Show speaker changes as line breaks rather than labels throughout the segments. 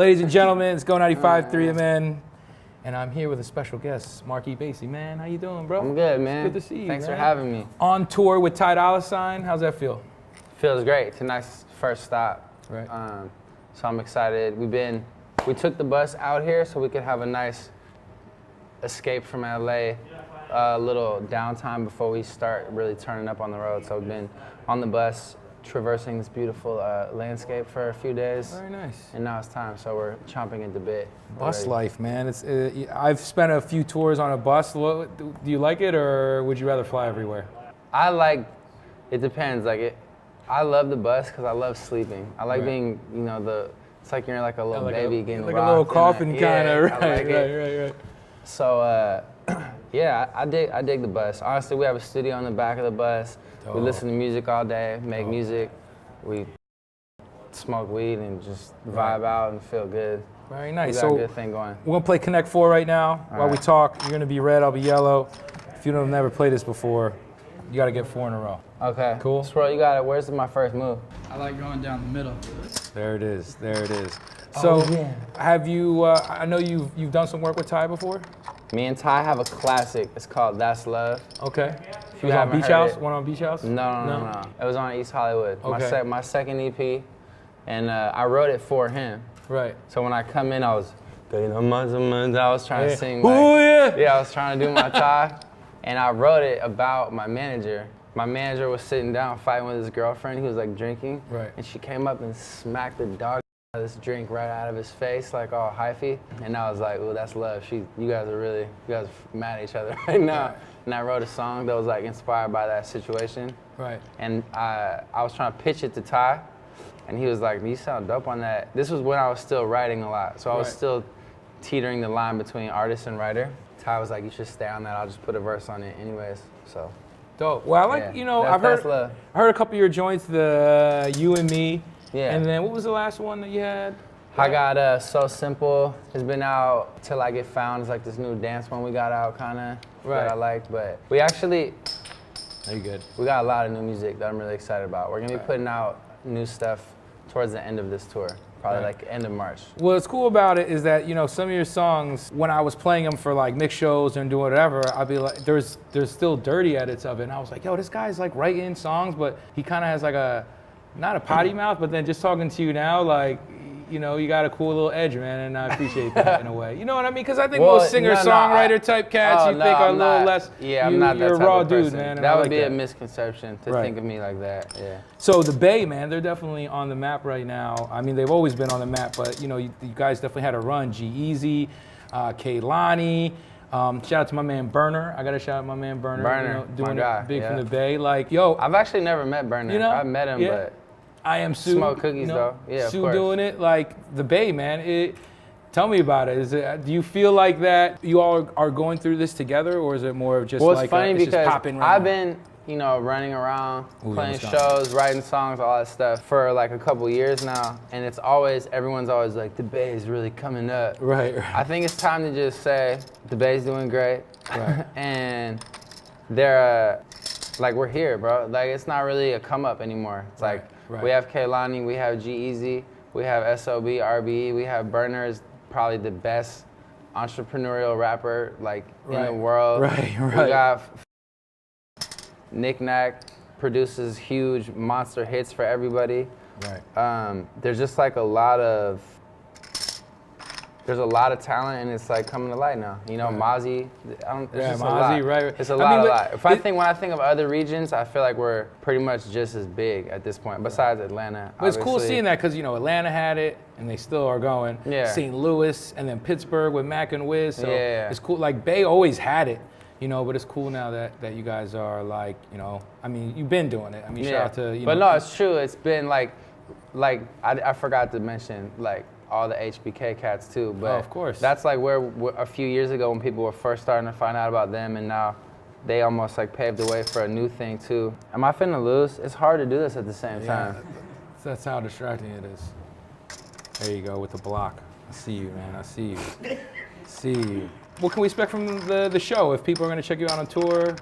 Ladies and gentlemen, it's Go 95.3 MN, and I'm here with a special guest, Marc E. Bassy. Man, how you doing, bro?
I'm good, man.
It's good to see you.
Thanks
man.
for having me.
On tour with Ty Dolla. How's that feel?
Feels great. It's a nice first stop.
Right.
So I'm excited. We took the bus out here so we could have a nice escape from LA, a little downtime before we start really turning up on the road. So we've been on the bus, traversing this beautiful landscape for a few days.
Very nice.
And now it's time, so we're chomping at the bit.
Bus life, man. I've spent a few tours on a bus. Do you like it, or would you rather fly everywhere?
It depends. I love the bus because I love sleeping. I like being, it's like you're like a little baby getting
like
rocked.
A little coffin kind of,
right.
Right.
So, yeah, I dig the bus. Honestly, we have a studio on the back of the bus.
Dope.
We listen to music all day, make music. We smoke weed and just vibe out and feel good.
Very nice.
We got a good thing going.
We're gonna play Connect 4 right now.
All
While we
right.
talk, you're gonna be red, I'll be yellow. If you don't never played this before, you gotta get 4 in a row.
Okay.
Cool.
Swirl, you got it. Where's my first move?
I like going down the middle.
There it is. So,
yeah.
have you? I know you've done some work with Ty before.
Me and Ty have a classic. It's called That's Love.
Okay.
If
It
you
was on
haven't
Beach
heard
House.
it-
One on Beach House.
No. It was on East Hollywood.
Okay.
My second EP, and I wrote it for him.
Right.
So when I come in, I was trying to sing.
Oh yeah.
Yeah, I was trying to do my Ty, and I wrote it about my manager. My manager was sitting down fighting with his girlfriend. He was like drinking,
Right.
and she came up and smacked the dog out of this drink right out of his face, like all hyphy. And I was like, "Ooh, that's love." You guys are mad at each other right now.
Right.
And I wrote a song that was like inspired by that situation.
Right.
And I was trying to pitch it to Ty, and he was like, "You sound dope on that." This was when I was still writing a lot, so I was
Right.
still teetering the line between artist and writer. Ty was like, "You should stay on that. I'll just put a verse on it anyways." So.
Dope. Well, I like
Yeah.
I've
That's
heard
love.
I heard a couple of your joints, the You and Me.
Yeah.
And then what was the last one that you had?
I got So Simple. It's been out Till I Get Found. It's like this new dance one we got out, kind of
Right.
that I like. But we actually
Are you good?
we got a lot of new music that I'm really excited about. We're gonna be putting out new stuff towards the end of this tour, probably
Right.
like end of March.
What's cool about it is that, some of your songs, when I was playing them for like mix shows and doing whatever, I'd be like, there's still dirty edits of it. And I was like, yo, this guy's like writing songs, but he kind of has like not a potty mouth, but then just talking to you now, like, you got a cool little edge, man, and I appreciate that in a way. You know what I mean? Because I think most singer-songwriter type cats are a little less.
Yeah, I'm not that
you're
type
a raw
of
dude,
person.
man. and
That
I
would
like
be
that.
a misconception to
Right.
think of me like that. Yeah.
So the Bay, man, they're definitely on the map right now. I mean, they've always been on the map, but you guys definitely had a run. G-Eazy, Kehlani. Shout out to my man Burner. I gotta shout out my man Burner.
Burner,
doing
my guy,
it big
yeah.
from the Bay. Like, yo,
I've actually never met Burner. I've met him, but
I am Sue.
Smoke cookies, though. Yeah, of
Sue
course.
doing it. Like the Bay, man. Tell me about it. Do you feel like that you all are going through this together, or is it more of just
it's
like
funny
it's just
because
popping right
I've
now?
been, running around, playing
almost got
shows, writing songs, all that stuff for like a couple years now, and everyone's always like, the Bay is really coming up.
Right.
I think it's time to just say the Bay's doing great,
Right.
and they're like, we're here, bro. Like, it's not really a come up anymore. It's like
Right.
we have Kehlani, we have G-Eazy, we have SOB, RBE, we have Burners, probably the best entrepreneurial rapper like in the world.
Right.
We got Nick Nack, produces huge monster hits for everybody.
Right.
There's just like there's a lot of talent, and it's like coming to light now. Mozzie. It's
Mozzie, right.
It's a lot. When I think of other regions, I feel like we're pretty much just as big at this point, besides Atlanta.
But it's cool
obviously.
seeing that because, Atlanta had it, and they still are going.
Yeah.
St. Louis, and then Pittsburgh with Mac and Wiz. So
Yeah.
it's cool. Like, Bay always had it, but it's cool now that you guys are like, I mean, you've been doing it. I mean, shout out to,
But no, it's true. It's been like I forgot to mention, like, all the HBK cats too, but
of course.
That's like where a few years ago when people were first starting to find out about them, and now they almost like paved the way for a new thing too. Am I finna lose? It's hard to do this at the same time.
That's how distracting it is. There you go with the block. I see you, man. I see you. See you. What can we expect from the show if people are gonna check you out on tour?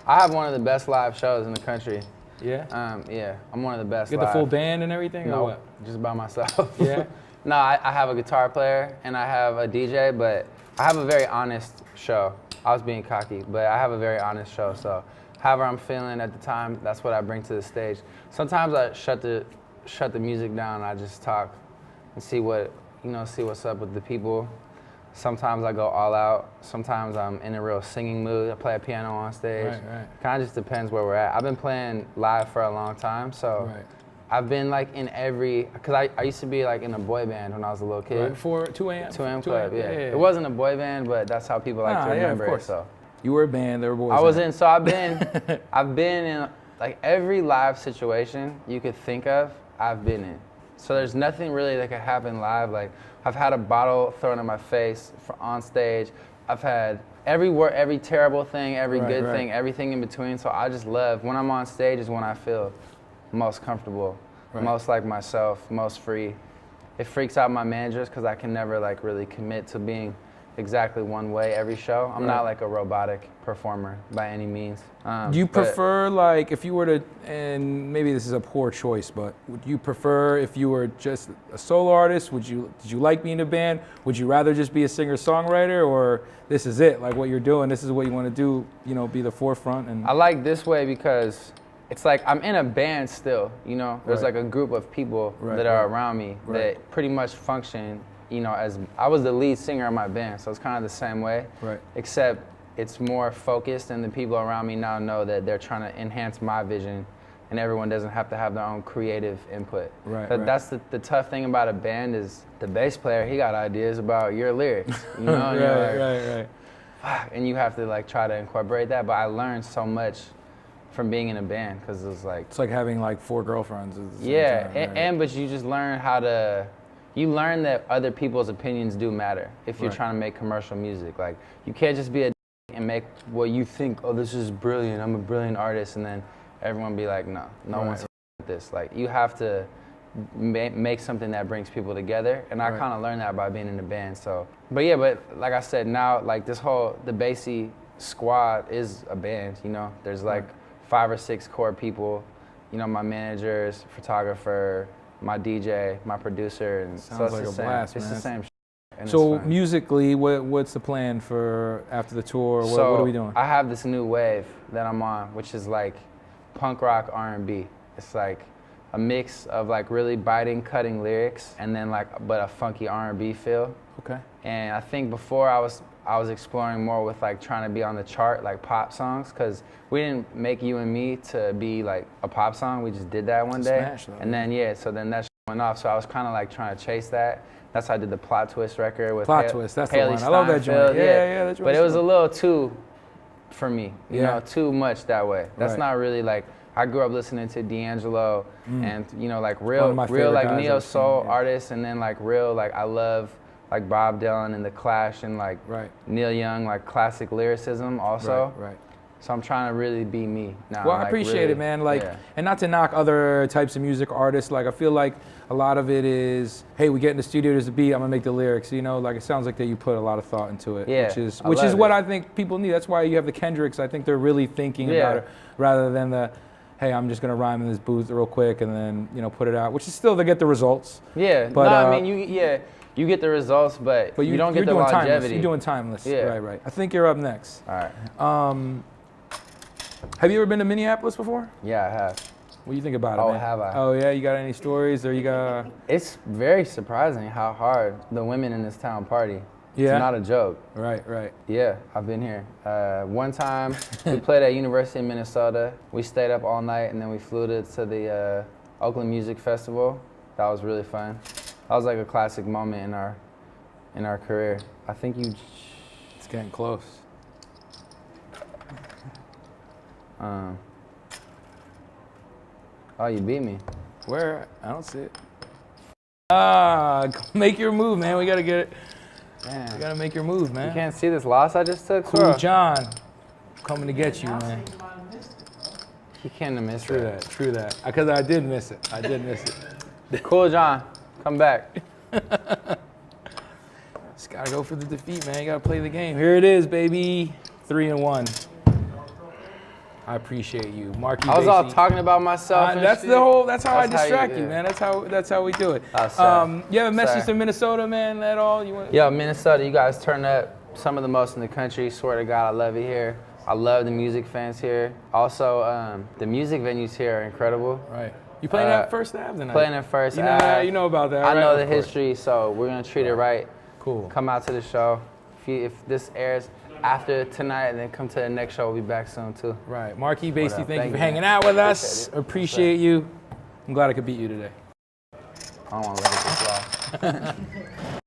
I have one of the best live shows in the country.
Yeah.
Yeah, I'm one of the best.
Get the full band and everything, or
No,
what?
just by myself.
Yeah.
No, I have a guitar player and I have a DJ, but I have a very honest show. I was being cocky, but I have a very honest show. So however I'm feeling at the time, that's what I bring to the stage. Sometimes I shut the music down and I just talk and see what's up with the people. Sometimes I go all out. Sometimes I'm in a real singing mood. I play a piano on stage.
Right.
Kind of just depends where we're at. I've been playing live for a long time, so I've been like in every, cause I used to be like in a boy band when I was a little kid.
Right. For 2 a.m.
2 a.m. club, yeah. It wasn't a boy band, but that's how people like to remember it. So
you were a band, there were boys.
I was in. So I've been in like every live situation you could think of. I've been in. So there's nothing really that could happen live. Like I've had a bottle thrown in my face on stage. I've had every terrible thing, every good thing, everything in between. So I just love when I'm on stage is when I feel most comfortable, most like myself, most free. It freaks out my managers because I can never like really commit to being exactly one way every show. I'm not like a robotic performer by any means.
Do you prefer like if you were to, and maybe this is a poor choice, but would you prefer if you were just a solo artist? Did you like being in a band? Would you rather just be a singer-songwriter, or this is it, like what you're doing, this is what you want to do, you know, be the forefront? And
I like this way because it's like I'm in a band still, you know? There's like a group of people that are around me that pretty much function, you know, as I was the lead singer of my band, so it's kind of the same way, except it's more focused and the people around me now know that they're trying to enhance my vision and everyone doesn't have to have their own creative input. But that's the tough thing about a band is the bass player, he got ideas about your lyrics, you know? And you're like, fuck, and you have to like try to incorporate that, but I learned so much from being in a band because it's like
having like 4 girlfriends at the same time,
but you just learn you learn that other people's opinions do matter if you're trying to make commercial music. Like you can't just be a and make what you think, oh, this is brilliant, I'm a brilliant artist, and then everyone be like, no one's with this. Like you have to make something that brings people together, and I kind of learned that by being in a band. So, but like I said, now like the Bassy squad is a band, you know? There's like 5 or 6 core people, you know, my managers, photographer, my DJ, my producer, and
sounds
so
like a blast, man.
It's the same shit.
So musically, what's the plan for after the tour? What are we doing?
I have this new wave that I'm on, which is like punk rock R&B. It's like a mix of like really biting, cutting lyrics, and then but a funky R&B feel.
Okay.
And I think before I was exploring more with like trying to be on the chart, like pop songs, because we didn't make You and Me to be like a pop song. We just did that one day.
Smash, though.
And then so then that went off. So I was kind of like trying to chase that. That's how I did the Plot Twist record with
Twist. That's
Haley
the one. I love that joint. Yeah, that joint.
But it was a little too, for me, you know, too much that way. That's not really like. I grew up listening to D'Angelo and you know like real like neo soul artists, and then like real like I love like Bob Dylan and The Clash and like Neil Young, like classic lyricism also. Right. So I'm trying to really be me now.
Well, I appreciate it, man. Like, and not to knock other types of music artists. Like, I feel like a lot of it is, hey, we get in the studio, there's a beat, I'm gonna make the lyrics. You know, like it sounds like that you put a lot of thought into it, which is what I think people need. That's why you have the Kendricks. I think they're really thinking about it rather than the, hey, I'm just gonna rhyme in this booth real quick and then put it out. Which is still they get the results.
Yeah, but no, I mean you get the results, but you don't get the longevity.
Timeless. You're doing timeless. Yeah. Right. I think you're up next.
All right.
Have you ever been to Minneapolis before?
Yeah, I have.
What do you think about it, man?
Have I?
Oh, yeah? You got any stories or you got...
It's very surprising how hard the women in this town party. Yeah? It's not a joke.
Right.
Yeah, I've been here. One time, we played at University of Minnesota. We stayed up all night and then we flew to the Oakland Music Festival. That was really fun. That was like a classic moment in our career. I think
It's getting close.
Oh, you beat me.
Where? I don't see it. Make your move, man. We gotta get it. Man. You gotta make your move, man.
You can't see this loss I just took?
Cool John, coming to get you, man.
He can't have missed it.
True that. Because I did miss it.
Cool John, come back.
Just gotta go for the defeat, man. You gotta play the game. Here it is, baby. 3-1. I appreciate you, Marc E.
I was all
Bassy.
talking about myself. And
That's
shit.
the whole. That's how I
That's how
distract
you-
you, man. That's how we do it.
Sorry.
You have a message
Sorry.
to Minnesota, man? At all? You want?
Yo, Minnesota, you guys turn up. Some of the most in the country. Swear to God, I love it here. I love the music fans here. Also, the music venues here are incredible.
Right. You playing at First Ave tonight?
Playing at First
You know,
Ave.
you know about that,
I
right?
know the
Of course.
history, so we're gonna treat it right.
Cool.
Come out to the show. If this airs after tonight, then come to the next show. We'll be back soon too.
Right. Marc E. Bassy,
up?
thank you for
Thank you,
hanging
man.
out with us.
Appreciate it.
Appreciate you. I'm glad I could beat you today.
I don't want to look at this live.